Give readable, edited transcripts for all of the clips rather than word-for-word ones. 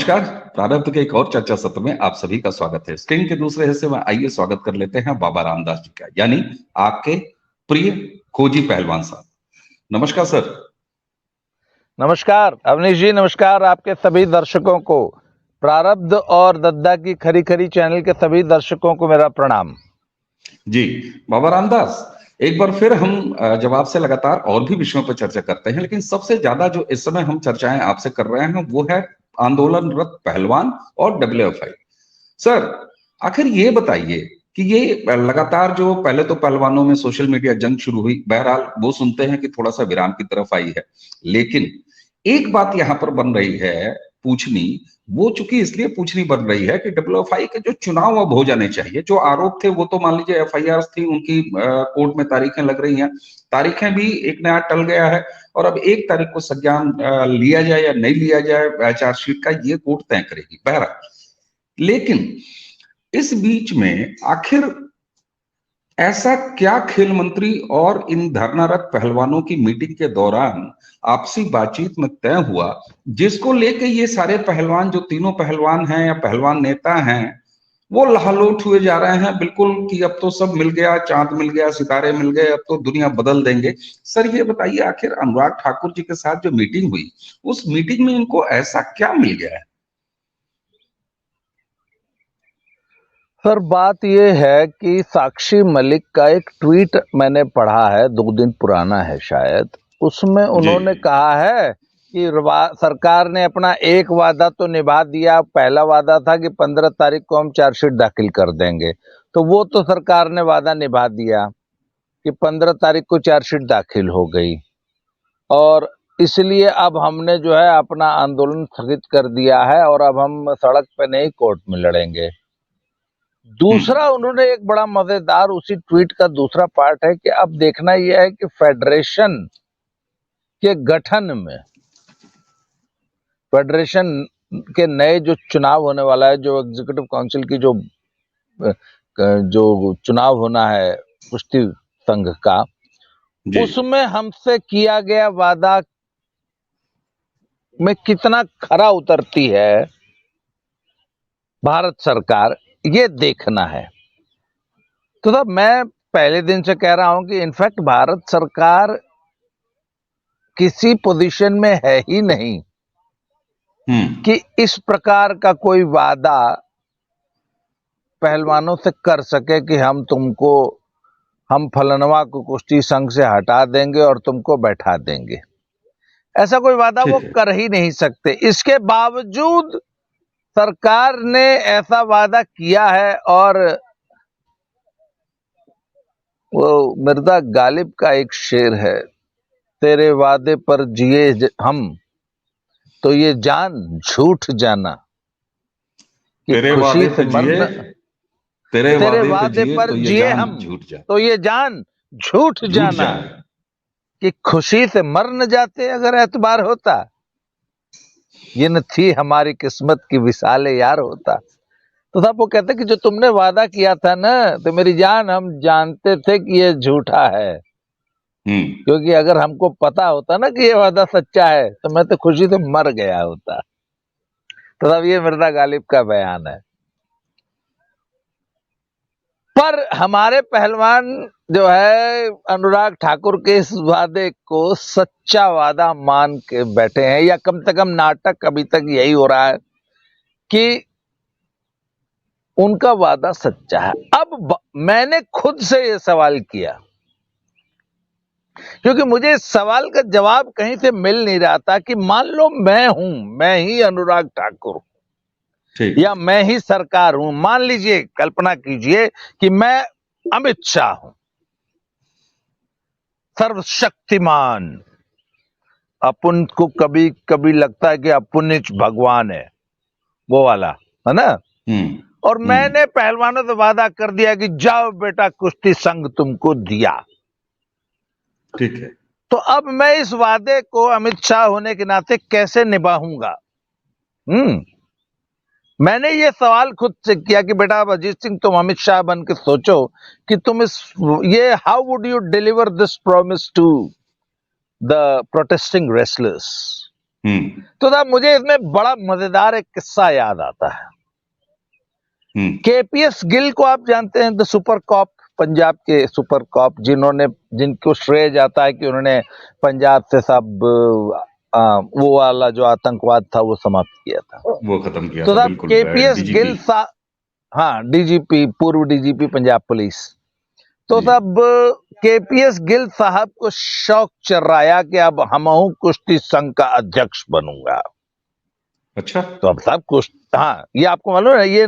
नमस्कार। प्रारब्ध के एक और चर्चा सत्र में आप सभी का स्वागत है। स्क्रीन के दूसरे हिस्से में आइए स्वागत कर लेते हैं बाबा रामदास जी का, यानी आपके प्रिय खोजी पहलवान साहब। नमस्कार सर। नमस्कार अवनीश जी, नमस्कार आपके सभी दर्शकों को। प्रारब्ध और दद्दा की खरी खरी चैनल के सभी दर्शकों को मेरा प्रणाम। जी बाबा रामदास, एक बार फिर हम जब आपसे लगातार और भी विषयों पर चर्चा करते हैं, लेकिन सबसे ज्यादा जो इस समय हम चर्चाएं आपसे कर रहे हैं वो है आंदोलनरत पहलवान और डब्ल्यूएफआई। सर, आखिर ये बताइए कि ये लगातार जो पहले तो पहलवानों में सोशल मीडिया जंग शुरू हुई, बहरहाल वो सुनते हैं कि थोड़ा सा विराम की तरफ आई है, लेकिन एक बात यहां पर बन रही है पूछनी, वो चूंकि इसलिए पूछनी बन रही है कि डब्ल्यूएफआई के जो चुनाव अब हो जाने चाहिए, जो आरोप थे वो तो मान लीजिए एफआईआर थी, उनकी कोर्ट में तारीखें लग रही हैं, तारीखें भी एक नया टल गया है और अब 1 तारीख को संज्ञान लिया जाए या नहीं लिया जाए चार्जशीट का, ये कोर्ट तय करेगी। बहरहाल, लेकिन इस बीच में आखिर ऐसा क्या खेल मंत्री और इन धरनारत पहलवानों की मीटिंग के दौरान आपसी बातचीत में तय हुआ, जिसको लेके ये सारे पहलवान, जो तीनों पहलवान हैं या पहलवान नेता हैं, वो लहालोट हुए जा रहे हैं बिल्कुल कि अब तो सब मिल गया, चांद मिल गया, सितारे मिल गए, अब तो दुनिया बदल देंगे। सर ये बताइए, आखिर अनुराग ठाकुर जी के साथ जो मीटिंग हुई, उस मीटिंग में इनको ऐसा क्या मिल गया है? सर, बात यह है कि साक्षी मलिक का एक ट्वीट मैंने पढ़ा है, 2 दिन पुराना है शायद। उसमें उन्होंने कहा है कि सरकार ने अपना एक वादा तो निभा दिया। पहला वादा था कि 15 तारीख को हम चार्जशीट दाखिल कर देंगे, तो वो तो सरकार ने वादा निभा दिया कि 15 तारीख को चार्जशीट दाखिल हो गई, और इसलिए अब हमने जो है अपना आंदोलन स्थगित कर दिया है और अब हम सड़क पे नहीं, कोर्ट में लड़ेंगे। दूसरा, उन्होंने एक बड़ा मजेदार, उसी ट्वीट का दूसरा पार्ट है कि अब देखना यह है कि फेडरेशन के गठन में, फेडरेशन के नए जो चुनाव होने वाला है, जो एग्जीक्यूटिव काउंसिल की जो चुनाव होना है कुश्ती संघ का, उसमें हमसे किया गया वादा में कितना खरा उतरती है भारत सरकार, ये देखना है। तो तब मैं पहले दिन से कह रहा हूं कि इनफैक्ट भारत सरकार किसी पोजीशन में है ही नहीं कि इस प्रकार का कोई वादा पहलवानों से कर सके कि हम फलनवा को कुश्ती संघ से हटा देंगे और तुमको बैठा देंगे। ऐसा कोई वादा वो कर ही नहीं सकते। इसके बावजूद सरकार ने ऐसा वादा किया है, और वो मिर्जा गालिब का एक शेर है, तेरे वादे पर जिए हम तो ये जान झूठ जाना, तेरे खुशी से मरना, तेरे वादे पर जिए हम तो ये जान झूठ जाना, कि खुशी से मर न जाते अगर एतबार होता, ये न थी हमारी किस्मत की विसाले यार होता। तो साहब वो कहते कि जो तुमने वादा किया था ना, तो मेरी जान, हम जानते थे कि ये झूठा है, क्योंकि अगर हमको पता होता ना कि ये वादा सच्चा है तो मैं तो खुशी से मर गया होता। तो साहब ये मिर्जा गालिब का बयान है। पर हमारे पहलवान जो है अनुराग ठाकुर के इस वादे को सच्चा वादा मान के बैठे हैं, या कम से कम नाटक अभी तक यही हो रहा है कि उनका वादा सच्चा है। अब मैंने खुद से ये सवाल किया, क्योंकि मुझे इस सवाल का जवाब कहीं से मिल नहीं रहा था कि मान लो मैं ही अनुराग ठाकुर या मैं ही सरकार हूं। मान लीजिए, कल्पना कीजिए कि मैं अमित शाह हूं, सर्वशक्तिमान। अपन को कभी कभी लगता है कि अपन भगवान है, वो वाला है ना। और मैंने पहलवानों से वादा कर दिया कि जाओ बेटा, कुश्ती संघ तुमको दिया। ठीक है। तो अब मैं इस वादे को अमित शाह होने के नाते कैसे निभाऊंगा? मैंने ये सवाल खुद से किया कि बेटा, अब अजीत सिंह, तुम अमित शाह बन के सोचो कि तुम how would you deliver this promise to the protesting wrestlers. Hmm. तो साहब मुझे इसमें बड़ा मजेदार एक किस्सा याद आता है। केपीएस गिल को आप जानते हैं, द सुपर कॉप, पंजाब के सुपर कॉप, जिनको श्रेय जाता है कि उन्होंने पंजाब से सब वो वाला जो आतंकवाद था वो समाप्त किया था, वो खत्म किया तो था, साहब बिल्कुल, केपीएस डीजीपी। गिल हाँ, डीजीपी, पूर्व डीजीपी पंजाब पुलिस। तो जी। साहब केपीएस गिल साहब को शौक चर्राया कि अब हमहू कुश्ती संघ का अध्यक्ष बनूंगा। अच्छा। तो अब साहब हाँ, ये आपको मालूम है, ये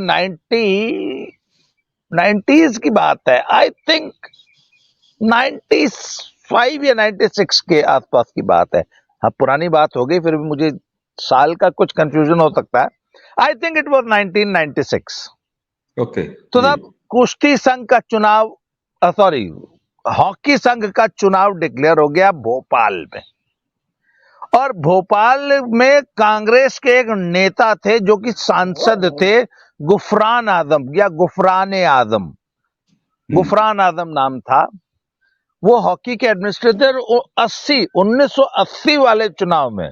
90s की बात है, आई थिंक 95 या 96 के आसपास की बात है। हाँ, पुरानी बात हो गई, फिर भी मुझे साल का कुछ कंफ्यूजन हो सकता है। I think it was 1996। Okay. तो जी। साहब कुश्ती संघ का चुनाव, सॉरी, हॉकी संघ का चुनाव डिक्लेयर हो गया भोपाल में। और भोपाल में कांग्रेस के एक नेता थे जो कि सांसद थे, गुफरान आजम या गुफरान आजम, गुफरान आजम नाम था। वो हॉकी के एडमिनिस्ट्रेटर 1980 वाले चुनाव में,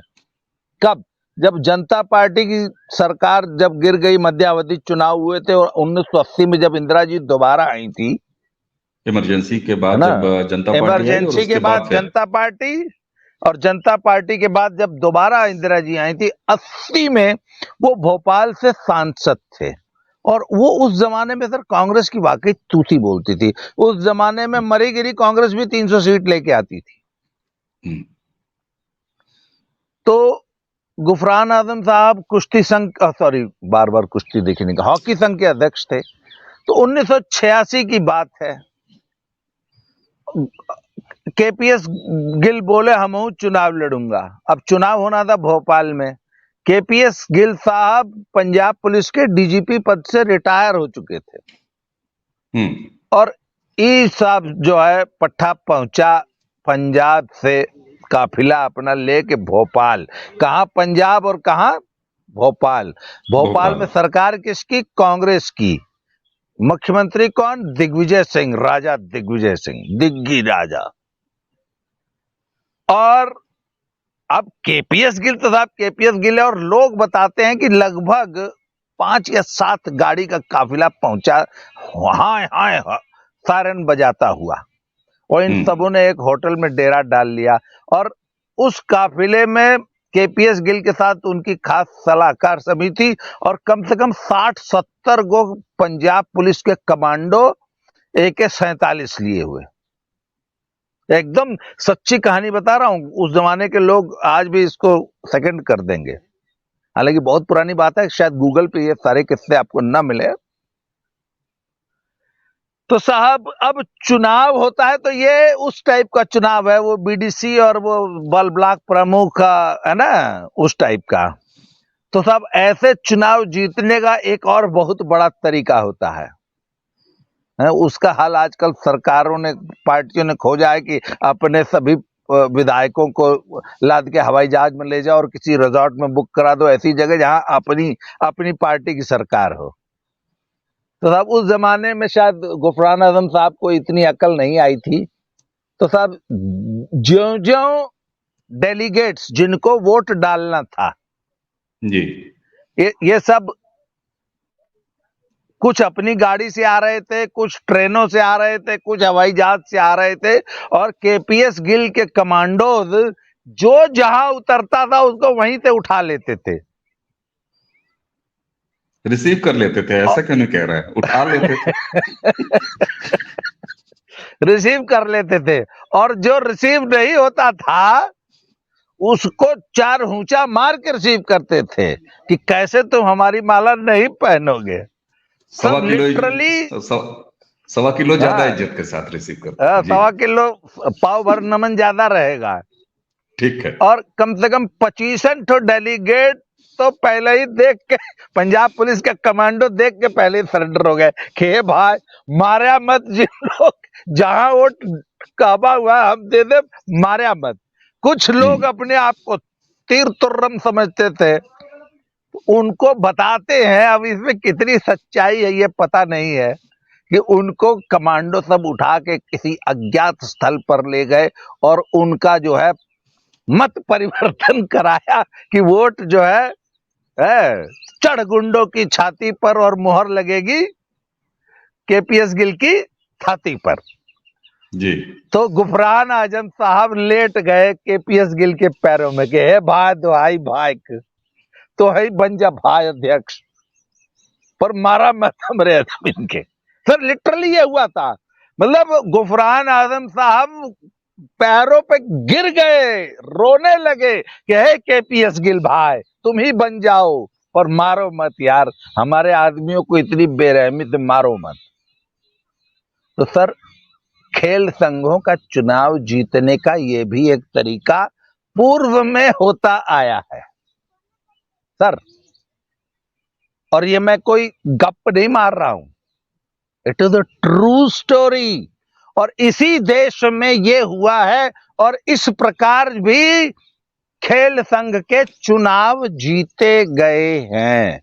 कब, जब जनता पार्टी की सरकार जब गिर गई, मध्यावधि चुनाव हुए थे, और 1980 में जब इंदिरा जी दोबारा आई थी, इमरजेंसी के है बाद ना, जब जनता पार्टी आई और इमरजेंसी के उसके बाद बाद फिर जनता पार्टी, और जनता पार्टी के बाद जब दोबारा इंदिरा जी आई थी 80 में, वो भोपाल से सांसद थे। और वो उस जमाने में सर कांग्रेस की वाकई तूती बोलती थी। उस जमाने में मरी गिरी कांग्रेस भी 300 सीट लेके आती थी। तो गुफरान आजम साहब कुश्ती संघ, सॉरी, बार बार कुश्ती देखने का, हॉकी संघ के अध्यक्ष थे। तो 1986 की बात है, केपीएस गिल बोले हमहू चुनाव लड़ूंगा। अब चुनाव होना था भोपाल में। केपीएस गिल साहब पंजाब पुलिस के डीजीपी पद से रिटायर हो चुके थे। और ई साहब जो है पट्टा पहुंचा पंजाब से काफिला अपना लेके भोपाल। कहा पंजाब और कहा भोपाल। भोपाल में सरकार किसकी? कांग्रेस की। मुख्यमंत्री कौन? दिग्विजय सिंह, राजा दिग्विजय सिंह, दिग्गी राजा। और अब केपीएस गिल तो साहब केपीएस गिल है, और लोग बताते हैं कि लगभग 5 या 7 गाड़ी का काफिला पहुंचा, हाय हाय सायरन बजाता हुआ, और इन सबों ने एक होटल में डेरा डाल लिया। और उस काफिले में केपीएस गिल के साथ उनकी खास सलाहकार समिति और कम से कम 60-70 गो पंजाब पुलिस के कमांडो AK-47 लिए हुए। एकदम सच्ची कहानी बता रहा हूं, उस जमाने के लोग आज भी इसको सेकंड कर देंगे। हालांकि बहुत पुरानी बात है, शायद गूगल पे ये सारे किस्से आपको ना मिले। तो साहब अब चुनाव होता है तो ये उस टाइप का चुनाव है, वो बीडीसी और वो बल ब्लॉक प्रमुख है ना, उस टाइप का। तो साहब ऐसे चुनाव जीतने का एक और बहुत बड़ा तरीका होता है, उसका हल आजकल सरकारों ने, पार्टियों ने खोजा है कि अपने सभी विधायकों को लाद के हवाई जहाज में ले जाओ और किसी रिजॉर्ट में बुक करा दो, ऐसी जगह जहां अपनी पार्टी की सरकार हो। तो साहब उस जमाने में शायद गुफरान आजम साहब को इतनी अकल नहीं आई थी। तो साहब ज्यों-ज्यों डेलीगेट्स जिनको वोट डालना था जी, ये सब कुछ अपनी गाड़ी से आ रहे थे, कुछ ट्रेनों से आ रहे थे, कुछ हवाई जहाज से आ रहे थे, और केपीएस गिल के कमांडोज जो जहां उतरता था उसको वहीं से उठा लेते थे, रिसीव कर लेते थे। ऐसा क्यों नहीं कह रहा है, उठा लेते थे। रिसीव कर लेते थे। और जो रिसीव नहीं होता था उसको 4 हूंचा मार के रिसीव करते थे कि कैसे तुम हमारी माला नहीं पहनोगे। सब लिटरली 1.25 किलो ज्यादा इज्जत के साथ रिसीव करते थे। 1.25 किलो पाव भर नमन ज्यादा रहेगा। ठीक है। और कम से कम 25 डेलीगेट तो पहले ही देख के, पंजाब पुलिस का कमांडो देख के पहले ही सरेंडर हो गए कि भाई मारा मत, जिन लोग जहां वो काबा हुआ हम दे दे, मारा मत। कुछ लोग अपने आप को तीर तुर्रम समझते थे, उनको बताते हैं, अब इसमें कितनी सच्चाई है ये पता नहीं है, कि उनको कमांडो सब उठा के किसी अज्ञात स्थल पर ले गए और उनका जो है मत परिवर्तन कराया कि वोट जो है चढ़ गुंडों की छाती पर और मुहर लगेगी केपीएस गिल की छाती पर। जी तो गुफरान आजम साहब लेट गए केपीएस गिल के पैरों में कि हे भाई दुहाई भाई तो है बन जा भाई अध्यक्ष, पर मारा मैं हमरे अदमीन के। सर लिटरली ये हुआ था, मतलब गुफरान आजम साहब पैरों पे गिर गए, रोने लगे कि हे केपीएस गिल भाई तुम ही बन जाओ, पर मारो मत यार, हमारे आदमियों को इतनी बेरहमी से मारो मत। तो सर खेल संघों का चुनाव जीतने का यह भी एक तरीका पूर्व में होता आया है सर, और ये मैं कोई गप नहीं मार रहा हूं, it is a true story. और इसी देश में ये हुआ है और इस प्रकार भी खेल संघ के चुनाव जीते गए हैं।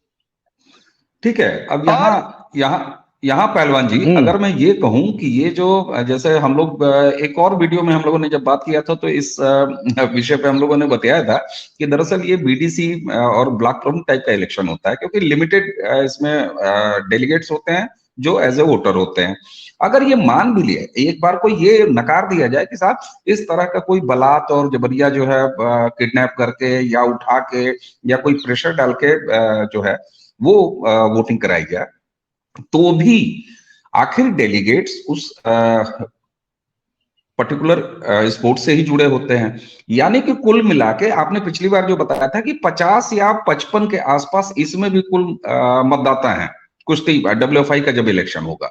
ठीक है। अब यहाँ और यहाँ यहाँ पहलवान जी, अगर मैं ये कहूं कि ये जो जैसे हम लोग एक और वीडियो में हम लोगों ने जब बात किया था तो इस विषय पे हम लोगों ने बताया था कि दरअसल ये बीडीसी और ब्लॉक प्रमुख टाइप का इलेक्शन होता है, क्योंकि लिमिटेड इसमें डेलीगेट्स होते हैं जो एज ए वोटर होते हैं। अगर ये मान भी लिए, एक बार कोई ये नकार दिया जाए कि साहब इस तरह का कोई बलात् और जबरिया जो है किडनैप करके या उठा के या कोई प्रेशर डाल के जो है वो वोटिंग कराई जाए, तो भी आखिर डेलीगेट्स उस पर्टिकुलर स्पोर्ट से ही जुड़े होते हैं। यानी कि कुल मिला के आपने पिछली बार जो बताया था कि 50 या 55 के आसपास इसमें भी कुल मतदाता हैं कुश्ती डब्ल्यूएफआई का जब इलेक्शन होगा,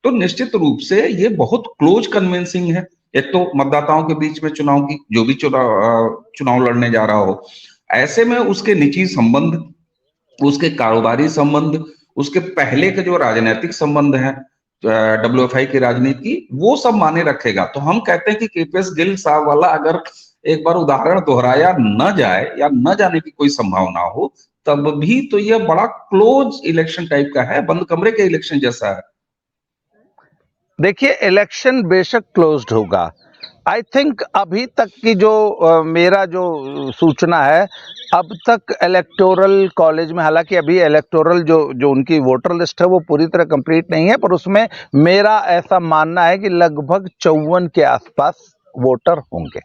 तो निश्चित रूप से ये बहुत क्लोज कन्विंसिंग है। एक तो मतदाताओं के बीच में चुनाव की जो भी चुनाव लड़ने जा रहा हो, ऐसे में उसके निजी संबंध, उसके कारोबारी संबंध, उसके पहले के जो राजनीतिक संबंध हैं डब्ल्यूएफआई की राजनीति की, वो सब माने रखेगा। तो हम कहते हैं कि केपीएस गिल साहब वाला अगर एक बार उदाहरण दोहराया न जाए या न जाने की कोई संभावना हो, तब भी तो यह बड़ा क्लोज इलेक्शन टाइप का है, बंद कमरे के इलेक्शन जैसा है। देखिए इलेक्शन बेशक क्लोज्ड होगा, आई थिंक अभी तक की जो मेरा जो सूचना है, अब तक इलेक्टोरल कॉलेज में, हालांकि अभी इलेक्टोरल जो उनकी वोटर लिस्ट है वो पूरी तरह कंप्लीट नहीं है, पर उसमें मेरा ऐसा मानना है कि लगभग 54 के आसपास वोटर होंगे।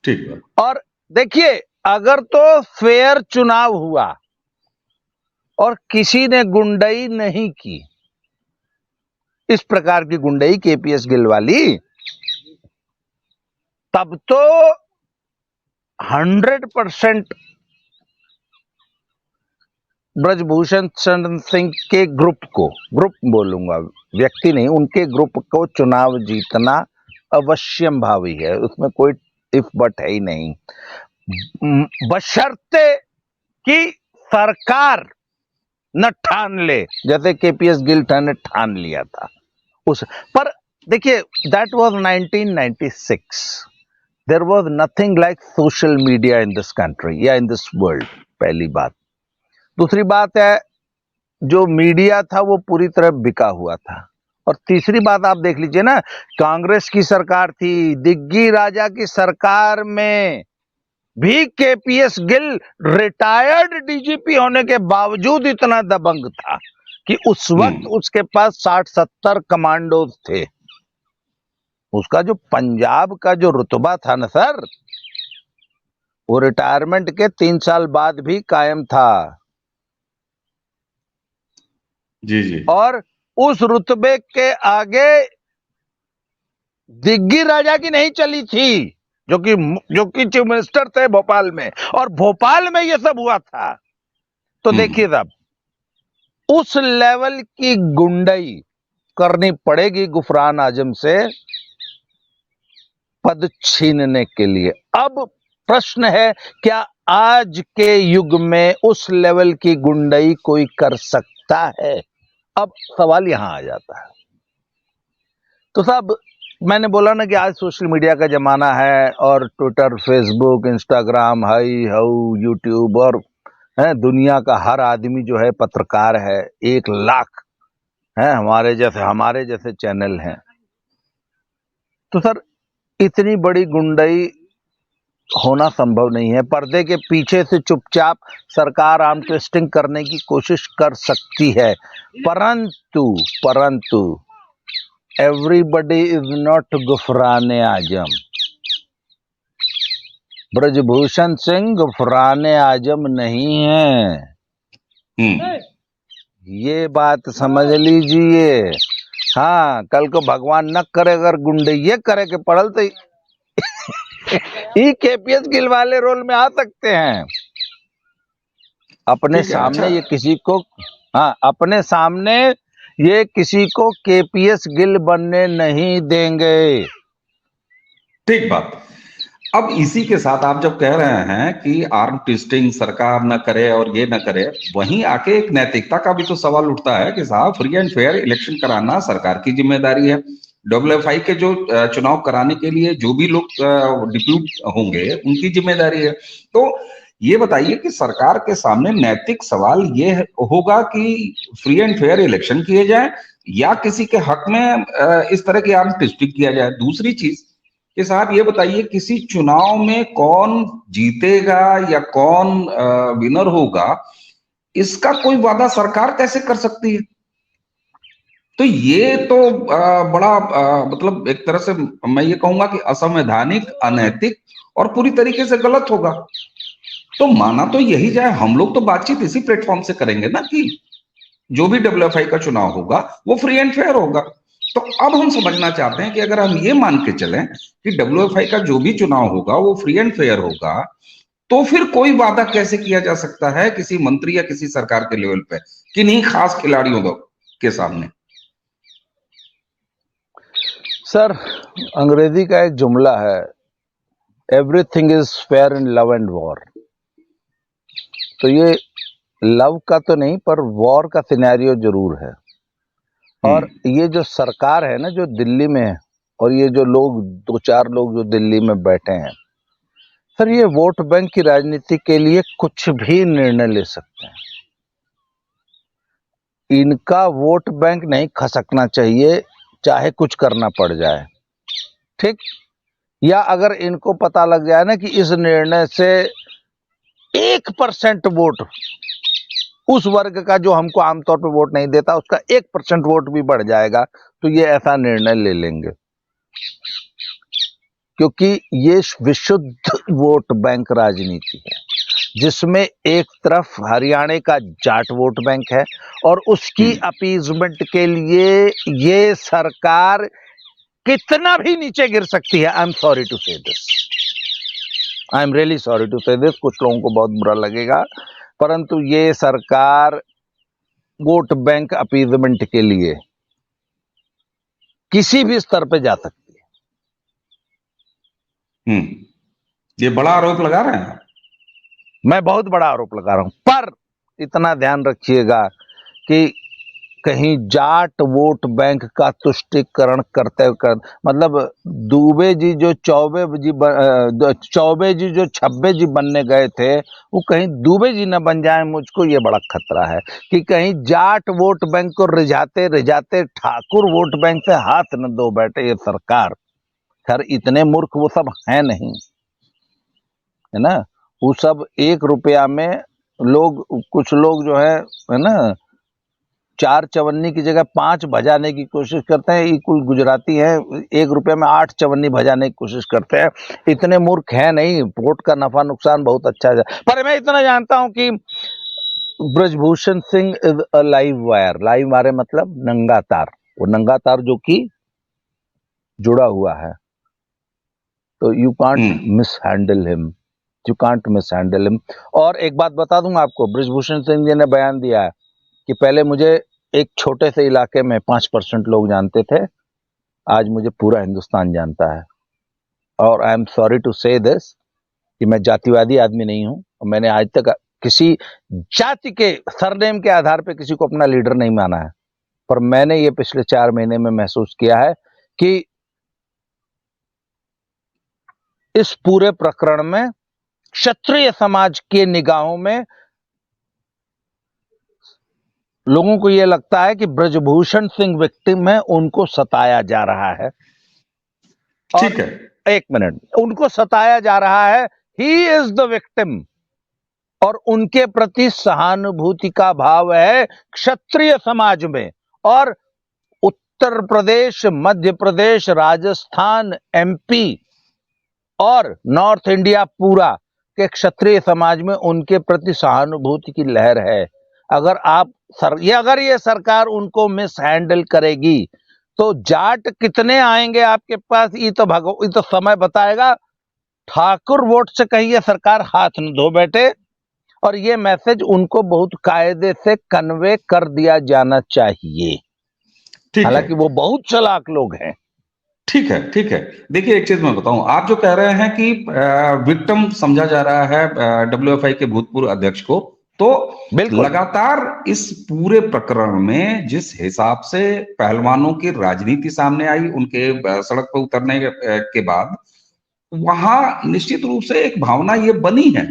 ठीक है। और देखिए अगर तो फेयर चुनाव हुआ और किसी ने गुंडई नहीं की, इस प्रकार की गुंडई केपीएस गिल वाली, तब तो 100% ब्रजभूषण शरण सिंह के ग्रुप बोलूंगा, व्यक्ति नहीं, उनके ग्रुप को चुनाव जीतना अवश्यम भावी है, उसमें कोई इफ बट है ही नहीं, बशर्ते कि सरकार न ठान ले, जैसे केपीएस गिल ने ठान लिया था उस पर। देखिए that was 1996, there was nothing like social media in this country या इन दिस वर्ल्ड, पहली बात। दूसरी बात है जो मीडिया था वो पूरी तरह बिका हुआ था। और तीसरी बात आप देख लीजिए ना, कांग्रेस की सरकार थी, दिग्गी राजा की सरकार में भी केपीएस गिल रिटायर्ड डीजीपी होने के बावजूद इतना दबंग था कि उस वक्त उसके पास 60-70 कमांडोज थे। उसका जो पंजाब का जो रुतबा था ना सर, वो रिटायरमेंट के 3 साल बाद भी कायम था। जी जी। और उस रुतबे के आगे दिग्गी राजा की नहीं चली थी, जो कि चीफ मिनिस्टर थे भोपाल में, और भोपाल में ये सब हुआ था। तो देखिए साहब, उस लेवल की गुंडई करनी पड़ेगी गुफरान आजम से पद छीनने के लिए। अब प्रश्न है क्या आज के युग में उस लेवल की गुंडई कोई कर सकता है? अब सवाल यहां आ जाता है। तो साहब मैंने बोला ना कि आज सोशल मीडिया का जमाना है, और Twitter, Facebook, Instagram, hi how, YouTube, और दुनिया का हर आदमी जो है पत्रकार है, 1 लाख है हमारे जैसे चैनल हैं। तो सर इतनी बड़ी गुंडई होना संभव नहीं है। पर्दे के पीछे से चुपचाप सरकार आर्म ट्विस्टिंग करने की कोशिश कर सकती है, परंतु एवरीबडी इज नॉट गुफराने आजम। ब्रजभूषण सिंह गुफराने आजम नहीं है, ये बात समझ लीजिए। हाँ, कल को भगवान न करे अगर गुंडे ये करे के पड़ल तो केपीएस गिल वाले रोल में आ सकते हैं। अपने सामने ये किसी को, हाँ, अपने सामने ये किसी को केपीएस गिल बनने नहीं देंगे। ठीक बात। अब इसी के साथ आप जब कह रहे हैं कि आर्म ट्विस्टिंग सरकार न करे और ये न करे, वहीं आके एक नैतिकता का भी तो सवाल उठता है कि साहब फ्री एंड फेयर इलेक्शन कराना सरकार की जिम्मेदारी है। डब्ल्यूएफआई के जो चुनाव कराने के लिए जो भी लोग डिप्यूट होंगे उनकी जिम्मेदारी है। तो ये बताइए कि सरकार के सामने नैतिक सवाल ये होगा कि फ्री एंड फेयर इलेक्शन किए जाए या किसी के हक में इस तरह की आर्म ट्विस्टिंग किया जाए। दूसरी चीज कि साहब ये बताइए किसी चुनाव में कौन जीतेगा या कौन विनर होगा, इसका कोई वादा सरकार कैसे कर सकती है? तो ये तो बड़ा मतलब एक तरह से मैं ये कहूंगा कि असंवैधानिक, अनैतिक और पूरी तरीके से गलत होगा। तो माना तो यही जाए, हम लोग तो बातचीत इसी प्लेटफॉर्म से करेंगे ना कि जो भी डब्ल्यूएफआई का चुनाव होगा वो फ्री एंड फेयर होगा। तो अब हम समझना चाहते हैं कि अगर हम ये मान के चलें कि डब्ल्यूएफआई का जो भी चुनाव होगा वो फ्री एंड फेयर होगा, तो फिर कोई वादा कैसे किया जा सकता है किसी मंत्री या किसी सरकार के लेवल पे किन्हीं खास खिलाड़ियों के सामने? सर, अंग्रेजी का एक जुमला है, everything is fair in love and war. तो ये लव का तो नहीं पर वॉर का सिनेरियो जरूर है। और ये जो सरकार है ना जो दिल्ली में है, और ये जो लोग 2-4 लोग जो दिल्ली में बैठे हैं, सर ये वोट बैंक की राजनीति के लिए कुछ भी निर्णय ले सकते हैं। इनका वोट बैंक नहीं खसकना चाहिए, चाहे कुछ करना पड़ जाए, ठीक? या अगर इनको पता लग जाए ना कि इस निर्णय से 1% वोट उस वर्ग का जो हमको आमतौर पर वोट नहीं देता उसका 1% वोट भी बढ़ जाएगा, तो ये ऐसा निर्णय ले लेंगे, क्योंकि ये विशुद्ध वोट बैंक राजनीति है जिसमें एक तरफ हरियाणा का जाट वोट बैंक है और उसकी अपीजमेंट के लिए ये सरकार कितना भी नीचे गिर सकती है। I am sorry to say this, I am really sorry to say this, कुछ लोगों को बहुत बुरा लगेगा, परंतु ये सरकार वोट बैंक अपीजमेंट के लिए किसी भी स्तर पे जा सकती है। ये बड़ा आरोप लगा रहे हैं। मैं बहुत बड़ा आरोप लगा रहा हूं, पर इतना ध्यान रखिएगा कि कहीं जाट वोट बैंक का तुष्टीकरण करते मतलब दुबे जी जो चौबे जी जो छब्बे जी बनने गए थे वो कहीं दुबे जी न बन जाए, मुझको ये बड़ा खतरा है कि कहीं जाट वोट बैंक को रिझाते रिझाते ठाकुर वोट बैंक से हाथ न धो बैठे ये सरकार। खैर इतने मूर्ख वो सब हैं नहीं, है ना? वो सब 1 रुपया में लोग, कुछ लोग जो है ना, 4 चवन्नी की जगह 5 भजाने की कोशिश करते हैं। ये कुल गुजराती है, 1 रुपये में 8 चवन्नी भजाने की कोशिश करते हैं। इतने मूर्ख है नहीं, वोट का नफा नुकसान बहुत अच्छा है। पर मैं इतना जानता हूं कि Brij Bhushan Singh is a live wire. Live wire मतलब नंगा तार, वो नंगा तार जो कि जुड़ा हुआ है, तो you can't miss handle him, you can't miss handle him. और एक बात बता दूं आपको, ब्रजभूषण सिंह जी ने बयान दिया है कि पहले मुझे एक छोटे से इलाके में 5% लोग जानते थे, आज मुझे पूरा हिंदुस्तान जानता है। और आई am sorry to say this कि मैं जातिवादी आदमी नहीं हूं, और मैंने आज तक किसी जाति के सरनेम के आधार पर किसी को अपना लीडर नहीं माना है, पर मैंने ये पिछले 4 महीने में महसूस किया है कि इस पूरे प्रकरण में क्षत्रिय समाज के निगाहों में लोगों को यह लगता है कि ब्रजभूषण सिंह विक्टिम है, उनको सताया जा रहा है। ठीक है, एक मिनट, उनको सताया जा रहा है, ही इज द विक्टिम, और उनके प्रति सहानुभूति का भाव है क्षत्रिय समाज में। और उत्तर प्रदेश, मध्य प्रदेश, राजस्थान, एमपी और नॉर्थ इंडिया पूरा के क्षत्रिय समाज में उनके प्रति सहानुभूति की लहर है। अगर ये सरकार उनको मिस हैंडल करेगी तो जाट कितने आएंगे आपके पास, ये तो समय बताएगा। ठाकुर वोट से कहीं ये सरकार हाथ न धो बैठे, और ये मैसेज उनको बहुत कायदे से कन्वे कर दिया जाना चाहिए। हालांकि वो बहुत चालाक लोग हैं। ठीक है, ठीक है। देखिए, एक चीज मैं बताऊं, आप जो कह रहे हैं कि विक्टिम समझा जा रहा है डब्ल्यूएफआई के भूतपूर्व अध्यक्ष को, तो लगातार इस पूरे प्रकरण में जिस हिसाब से पहलवानों की राजनीति सामने आई, उनके सड़क पर उतरने के बाद, वहां निश्चित रूप से एक भावना ये बनी है।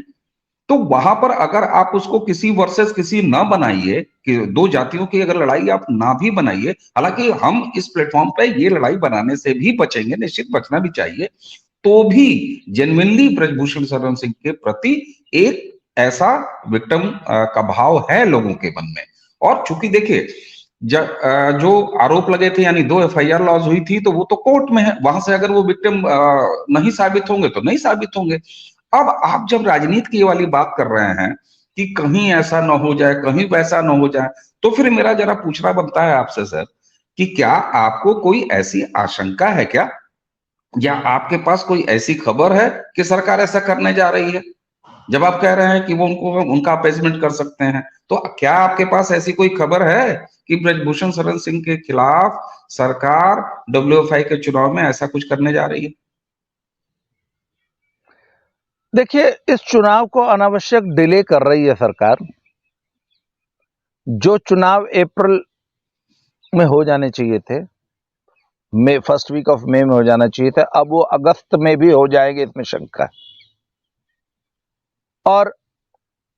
तो वहां पर अगर आप उसको किसी वर्सेस किसी ना बनाइए, कि दो जातियों की अगर लड़ाई आप ना भी बनाइए, हालांकि हम इस प्लेटफॉर्म पे ये लड़ाई बनाने से भी बचेंगे, निश्चित बचना भी चाहिए, तो भी जेन्युइनली ब्रजभूषण शरण सिंह के प्रति एक ऐसा विक्टिम का भाव है लोगों के मन में। और चूंकि देखिए, जो आरोप लगे थे, यानी 2 एफआईआर लॉन्च हुई थी, तो वो तो कोर्ट में है, वहां से अगर वो विक्टिम नहीं साबित होंगे तो नहीं साबित होंगे। अब आप जब राजनीति की वाली बात कर रहे हैं कि कहीं ऐसा ना हो जाए, कहीं वैसा ना हो जाए, तो फिर मेरा जरा पूछना बनता है आपसे सर, कि क्या आपको कोई ऐसी आशंका है क्या, या आपके पास कोई ऐसी खबर है कि सरकार ऐसा करने जा रही है? जब आप कह रहे हैं कि वो उनका अपेसमेंट कर सकते हैं, तो क्या आपके पास ऐसी कोई खबर है कि ब्रजभूषण शरण सिंह के खिलाफ सरकार डब्ल्यूएफआई के चुनाव में ऐसा कुछ करने जा रही है? देखिए, इस चुनाव को अनावश्यक डिले कर रही है सरकार। जो चुनाव अप्रैल में हो जाने चाहिए थे, फर्स्ट वीक ऑफ मई में हो जाना चाहिए था, अब वो अगस्त में भी हो जाएंगे, इसमें शंका है। और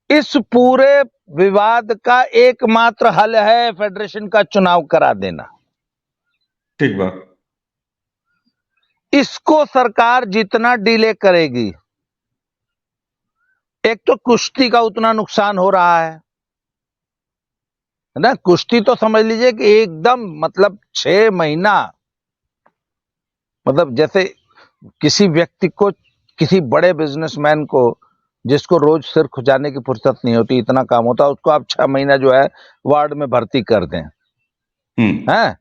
इस पूरे विवाद का एकमात्र हल है फेडरेशन का चुनाव करा देना। ठीक बात। इसको सरकार जितना डिले करेगी, एक तो कुश्ती का उतना नुकसान हो रहा है ना। कुश्ती तो समझ लीजिए कि एकदम मतलब 6 महीना, मतलब जैसे किसी व्यक्ति को, किसी बड़े बिजनेसमैन को जिसको रोज सिर खुजाने की फुर्सत नहीं होती, इतना काम होता है, उसको आप 6 महीना जो है वार्ड में भर्ती कर दें, हैं?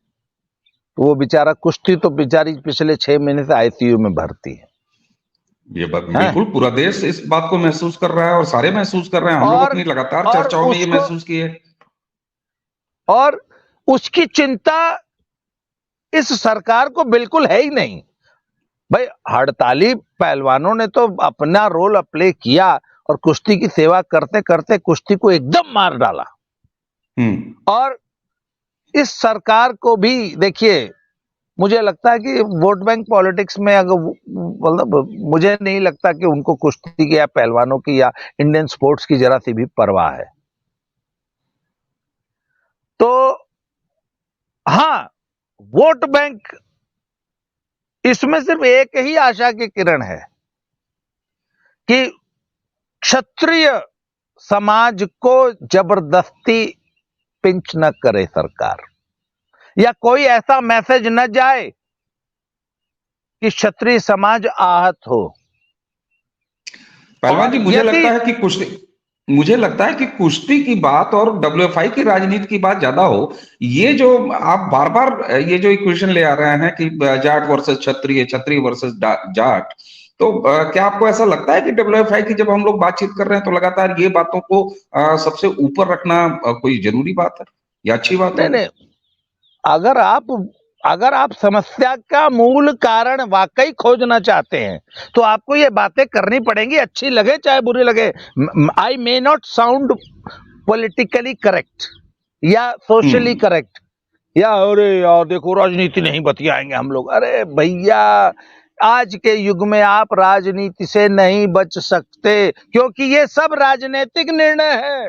तो वो बेचारा, कुश्ती तो बेचारी पिछले 6 महीने से आईसीयू में भर्ती है। ये बात बिल्कुल पूरा देश इस बात को महसूस कर रहा है, और सारे महसूस कर रहे हैं। हम लोग अपनी लगातार चर्चाओं में ये महसूस किए, और उसकी चिंता इस सरकार को बिल्कुल है ही नहीं। भाई, हड़ताली पहलवानों ने तो अपना रोल प्ले किया और कुश्ती की सेवा करते करते कुश्ती को एकदम मार डाला। और इस सरकार को भी देखिए, मुझे लगता है कि वोट बैंक पॉलिटिक्स में, अगर मतलब मुझे नहीं लगता कि उनको कुश्ती की या पहलवानों की या इंडियन स्पोर्ट्स की जरा सी भी परवाह है। तो हाँ, वोट बैंक, इसमें सिर्फ एक ही आशा की किरण है कि क्षत्रिय समाज को जबरदस्ती पिंच न करे सरकार, या कोई ऐसा मैसेज न जाए कि क्षत्रिय समाज आहत हो। पहलवान जी, मुझे लगता है कि कुश्ती की बात और डब्ल्यूएफआई की राजनीति की बात ज्यादा हो। ये जो आप बार बार ये जो इक्वेशन ले आ रहे हैं कि जाट वर्सेस क्षत्रिय, क्षत्रिय वर्सेस जाट, तो क्या आपको ऐसा लगता है कि डब्ल्यूएफआई की जब हम लोग बातचीत कर रहे हैं, तो लगातार ये बातों को सबसे ऊपर रखना कोई जरूरी बात है या अच्छी बात है? नहीं, अगर आप समस्या का मूल कारण वाकई खोजना चाहते हैं, तो आपको ये बातें करनी पड़ेंगी, अच्छी लगे चाहे बुरी लगे। I may not sound politically correct या सोशली करेक्ट, या अरे यार देखो राजनीति नहीं बतियाएंगे हम लोग। अरे भैया, आज के युग में आप राजनीति से नहीं बच सकते, क्योंकि ये सब राजनीतिक निर्णय है।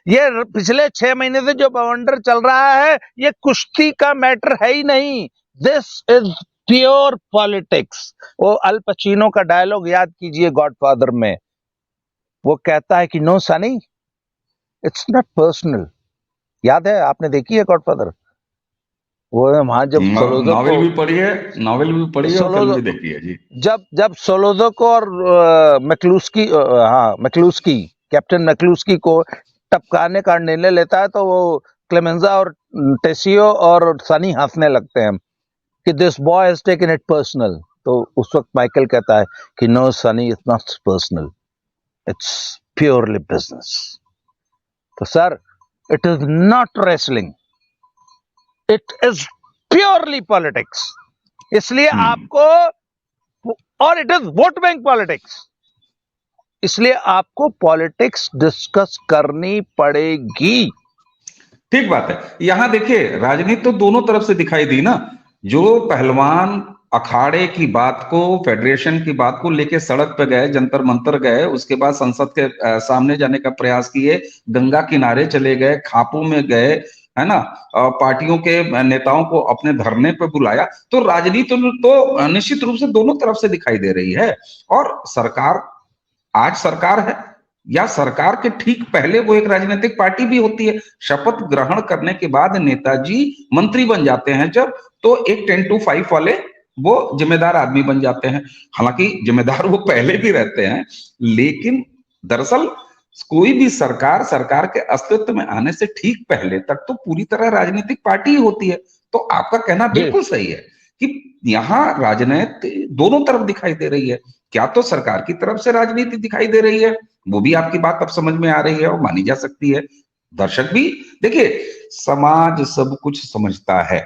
ये पिछले 6 महीने से जो बवंडर चल रहा है, ये कुश्ती का मैटर है ही नहीं। This is pure politics. वो अल पचीनो का डायलॉग याद कीजिए गॉडफादर में, वो कहता है कि no Sunny, it's not personal. याद है, आपने देखी है गॉडफादर? वो वहां जब सोलोजो नॉवेल को भी पढ़ी है, नॉवेल भी पढ़ी है और फिल्म सोलोजो भी देखी है जी। जब जब सोलोजो को और मैक्लूस्की, हाँ मैक्लूस्की, कैप्टन मैक्लूस्की को टपकाने का निर्णय लेता है, तो वो क्लेमेंजा और टेसियो और सनी हंसने लगते हैं कि this boy has taken it personal. तो उस वक्त माइकल कहता है कि no Sunny, it's not personal, it's purely business. तो sir, it is not wrestling, it is purely politics. इसलिए आपको, और it is vote bank politics, इसलिए आपको पॉलिटिक्स डिस्कस करनी पड़ेगी। ठीक बात है। यहां देखिए, राजनीति तो दोनों तरफ से दिखाई दी ना। जो पहलवान अखाड़े की बात को, फेडरेशन की बात को लेके सड़क पे गए, जंतर मंतर गए, उसके बाद संसद के सामने जाने का प्रयास किए, गंगा किनारे चले गए, खापों में गए, है ना, पार्टियों के नेताओं को अपने धरने पे बुलाया, तो राजनीति तो निश्चित रूप से दोनों तरफ से दिखाई दे रही है। और सरकार, आज सरकार है, या सरकार के ठीक पहले वो एक राजनीतिक पार्टी भी होती है। शपथ ग्रहण करने के बाद नेताजी मंत्री बन जाते हैं जब, तो एक 10 to 5 वाले वो जिम्मेदार आदमी बन जाते हैं। हालांकि जिम्मेदार वो पहले भी रहते हैं, लेकिन दरअसल कोई भी सरकार, सरकार के अस्तित्व में आने से ठीक पहले तक तो पूरी तरह राजनीतिक पार्टी ही होती है। तो आपका कहना बिल्कुल सही है कि यहाँ राजनीति दोनों तरफ दिखाई दे रही है। क्या तो सरकार की तरफ से राजनीति दिखाई दे रही है, वो भी आपकी बात अब समझ में आ रही है और मानी जा सकती है। दर्शक भी देखिए, समाज सब कुछ समझता है।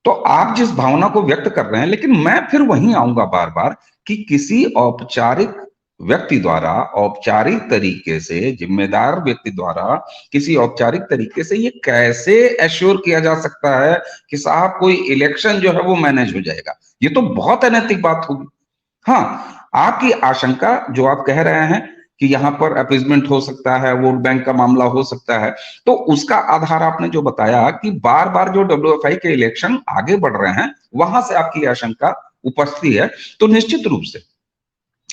तो आप जिस भावना को व्यक्त कर रहे हैं, लेकिन मैं फिर वहीं आऊंगा बार बार कि किसी औपचारिक व्यक्ति द्वारा, औपचारिक तरीके से, जिम्मेदार व्यक्ति द्वारा किसी औपचारिक तरीके से ये कैसे एश्योर किया जा सकता है कि साहब कोई इलेक्शन जो है वो मैनेज हो जाएगा? ये तो बहुत अनैतिक बात होगी। हाँ, आपकी आशंका जो आप कह रहे हैं कि यहाँ पर अपीजमेंट हो सकता है, वोट बैंक का मामला हो सकता है, तो उसका आधार आपने जो बताया कि बार बार जो डब्ल्यूएफआई के इलेक्शन आगे बढ़ रहे हैं, वहां से आपकी आशंका उपजती है। तो निश्चित रूप से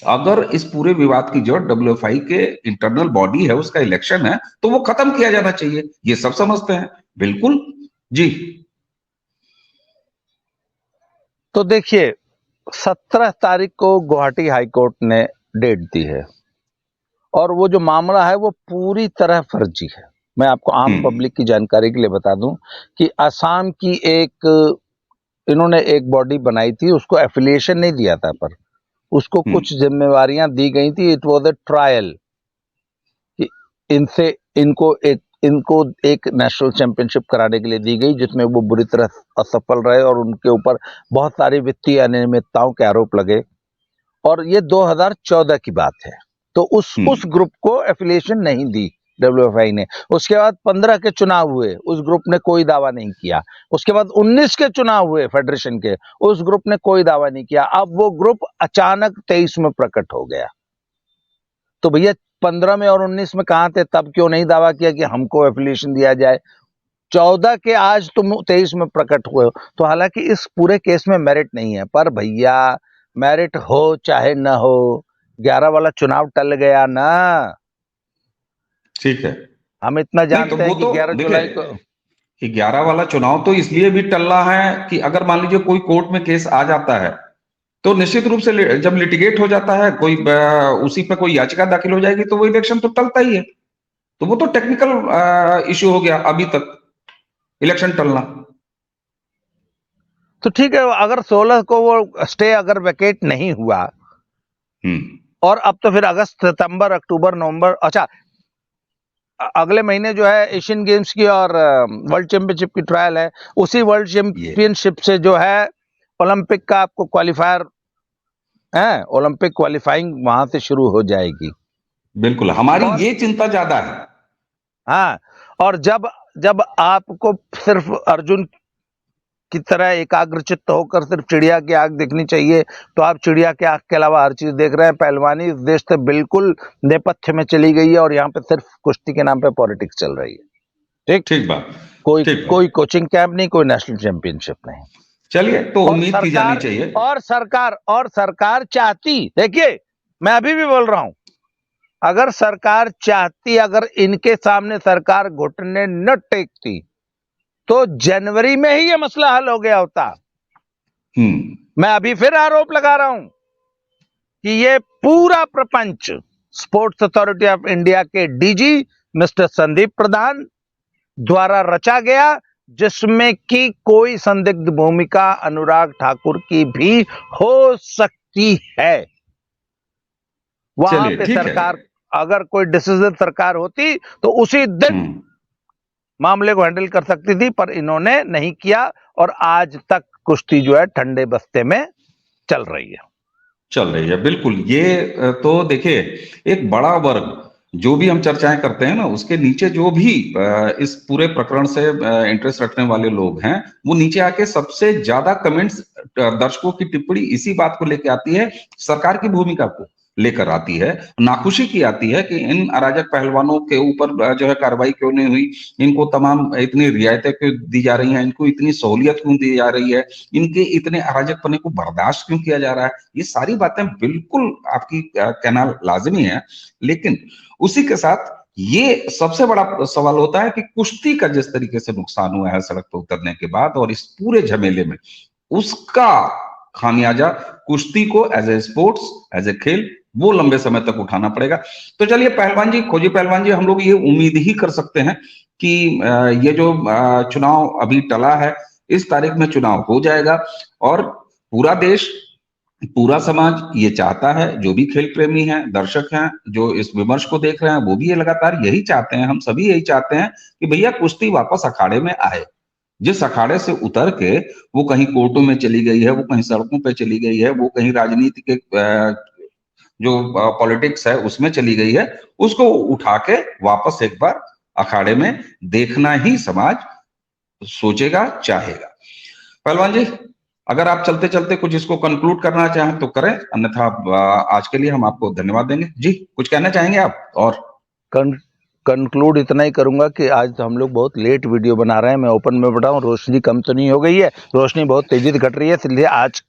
अगर इस पूरे विवाद की जो डब्ल्यूएफआई के इंटरनल बॉडी है, उसका इलेक्शन है, तो वो खत्म किया जाना चाहिए, ये सब समझते हैं। बिल्कुल जी। तो देखिए, 17 तारीख को गुवाहाटी हाईकोर्ट ने डेट दी है, और वो जो मामला है वो पूरी तरह फर्जी है। मैं आपको आम पब्लिक की जानकारी के लिए बता दूं कि असम की इन्होंने एक बॉडी बनाई थी, उसको एफिलिएशन नहीं दिया था, पर उसको कुछ जिम्मेवारियां दी गई थी। इट वाज अ ट्रायल कि इनको एक नेशनल चैंपियनशिप कराने के लिए दी गई, जिसमें वो बुरी तरह असफल रहे और उनके ऊपर बहुत सारी वित्तीय अनियमितताओं के आरोप लगे। और ये 2014 की बात है। तो उस ग्रुप को एफिलिएशन नहीं दी डब्ल्यूएफआई ने। उसके बाद 15 के चुनाव हुए, उस ग्रुप ने कोई दावा नहीं किया। उसके बाद 19 के चुनाव हुए फेडरेशन के, उस ग्रुप ने कोई दावा नहीं किया। अब वो ग्रुप अचानक 23 में प्रकट हो गया। तो भैया 15 में और 19 में कहां थे? तब क्यों नहीं दावा किया कि हमको एफिलिएशन दिया जाए? 14 के आज तुम 23 में प्रकट हुए हो। तो हालांकि इस पूरे केस में मेरिट नहीं है, पर भैया मेरिट हो चाहे ना हो, 11 वाला चुनाव टल गया ना। ठीक है, हम इतना जानते हैं कि 11 जुलाई को 11 वाला चुनाव तो इसलिए भी टल रहा है कि अगर मान लीजिए कोई कोर्ट में केस आ जाता है, तो निश्चित रूप से जब लिटिगेट हो जाता है, कोई उसी पे कोई याचिका दाखिल हो जाएगी, तो वो इलेक्शन तो टलता ही है। तो वो तो टेक्निकल इश्यू हो गया अभी तक, इलेक्शन टलना। तो ठीक है, अगर 16 को वो स्टे अगर वेकेट नहीं हुआ, और अब तो फिर अगस्त, सितंबर, अक्टूबर, नवंबर, अच्छा अगले महीने जो है एशियन गेम्स की और वर्ल्ड चैंपियनशिप की ट्रायल है। उसी वर्ल्ड चैंपियनशिप से जो है ओलंपिक का आपको क्वालिफायर है, ओलंपिक क्वालिफाइंग वहां से शुरू हो जाएगी। बिल्कुल, हमारी ये चिंता ज्यादा है। हाँ, और जब आपको सिर्फ अर्जुन की तरह एकाग्रचित्त होकर सिर्फ चिड़िया की आंख देखनी चाहिए, तो आप चिड़िया की आंख के अलावा हर चीज देख रहे हैं। पहलवानी इस देश से बिल्कुल नेपथ्य में चली गई है, और यहाँ पे सिर्फ कुश्ती के नाम पे पॉलिटिक्स चल रही है। ठीक बात। कोई कोचिंग कैंप नहीं, कोई नेशनल चैंपियनशिप नहीं। चलिए, तो और उम्मीद की जानी चाहिए। और सरकार चाहती, देखिए मैं अभी भी बोल रहा हूं, अगर सरकार चाहती, अगर इनके सामने सरकार घुटने न टेकती तो जनवरी में ही ये मसला हल हो गया होता। मैं अभी फिर आरोप लगा रहा हूं कि ये पूरा प्रपंच स्पोर्ट्स अथॉरिटी ऑफ इंडिया के डीजी मिस्टर संदीप प्रधान द्वारा रचा गया, जिसमें कि कोई संदिग्ध भूमिका अनुराग ठाकुर की भी हो सकती है। वहां चलिए, पे ठीक है। सरकार, अगर कोई डिसीजन सरकार होती तो उसी दिन मामले को हैंडल कर सकती थी, पर इन्होंने नहीं किया और आज तक कुश्ती जो है ठंडे बस्ते में चल रही है। चल रही है, बिल्कुल। ये तो देखिए, एक बड़ा वर्ग जो भी हम चर्चाएं करते हैं ना, उसके नीचे जो भी इस पूरे प्रकरण से इंटरेस्ट रखने वाले लोग हैं, वो नीचे आके सबसे ज्यादा कमेंट्स, दर्शकों की टिप्पणी इसी बात को लेकर आती है, सरकार की भूमिका को लेकर आती है, नाखुशी की आती है कि इन अराजक पहलवानों के ऊपर जो है कार्रवाई क्यों नहीं हुई, इनको तमाम इतनी रियायतें क्यों दी जा रही हैं, इनको इतनी सहूलियत क्यों दी जा रही है, इनके इतने अराजकपने को बर्दाश्त क्यों किया जा रहा है। ये सारी बातें बिल्कुल आपकी कहना लाजिमी है, लेकिन उसी के साथ ये सबसे बड़ा सवाल होता है कि कुश्ती का जिस तरीके से नुकसान हुआ है सड़क पर उतरने के बाद, और इस पूरे झमेले में उसका खामियाजा कुश्ती को as a sports, as a खेल, वो लंबे समय तक उठाना पड़ेगा। तो चलिए पहलवान जी, खोजी पहलवान जी, हम लोग ये उम्मीद ही कर सकते हैं कि ये जो चुनाव अभी टला है, इस तारीख में चुनाव हो जाएगा और पूरा देश, पूरा समाज ये चाहता है, जो भी खेल प्रेमी हैं, दर्शक हैं, जो इस विमर्श को देख रहे हैं, वो भी ये लगातार यही चाहते हैं, हम सभी यही चाहते हैं कि भैया कुश्ती वापस अखाड़े में आए। जिस अखाड़े से उतर के वो कहीं कोर्टों में चली गई है, वो कहीं सड़कों पे चली गई है, वो कहीं राजनीति के जो पॉलिटिक्स है उसमें चली गई है, उसको उठा के वापस एक बार अखाड़े में देखना ही समाज सोचेगा, चाहेगा। पहलवान जी, अगर आप चलते चलते कुछ इसको कंक्लूड करना चाहें तो करें, अन्यथा आज के लिए हम आपको धन्यवाद देंगे। जी, कुछ कहना चाहेंगे आप? और कंक्लूड इतना ही करूंगा कि आज तो हम लोग बहुत लेट वीडियो बना रहे हैं। मैं ओपन में बताऊं, रोशनी कम तो नहीं हो गई है, रोशनी बहुत तेजी से घट रही है, इसलिए आज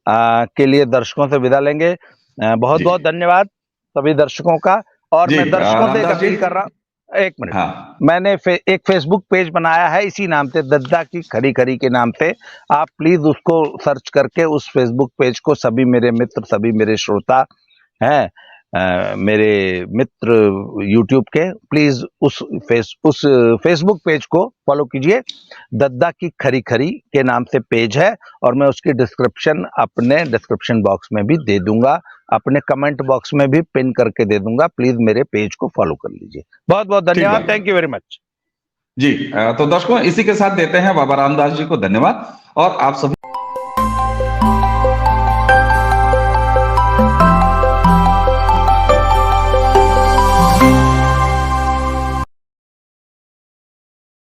के लिए दर्शकों से विदा लेंगे। बहुत बहुत धन्यवाद सभी दर्शकों का। और मैं दर्शकों से अपील कर रहा हूं, एक मिनट, हाँ। मैंने एक फेसबुक पेज बनाया है इसी नाम से, दद्दा की खरी खरी के नाम से। आप प्लीज उसको सर्च करके उस फेसबुक पेज को, सभी मेरे मित्र, सभी मेरे श्रोता हैं, मेरे मित्र यूट्यूब के, प्लीज उस फेसबुक पेज को फॉलो कीजिए। दद्दा की खरी खरी के नाम से पेज है और मैं उसकी डिस्क्रिप्शन अपने डिस्क्रिप्शन बॉक्स में भी दे दूंगा, अपने कमेंट बॉक्स में भी पिन करके दे दूंगा। प्लीज मेरे पेज को फॉलो कर लीजिए। बहुत बहुत धन्यवाद, थैंक यू वेरी मच। जी, तो दर्शकों, इसी के साथ देते हैं बाबा रामदास जी को धन्यवाद और आप सभी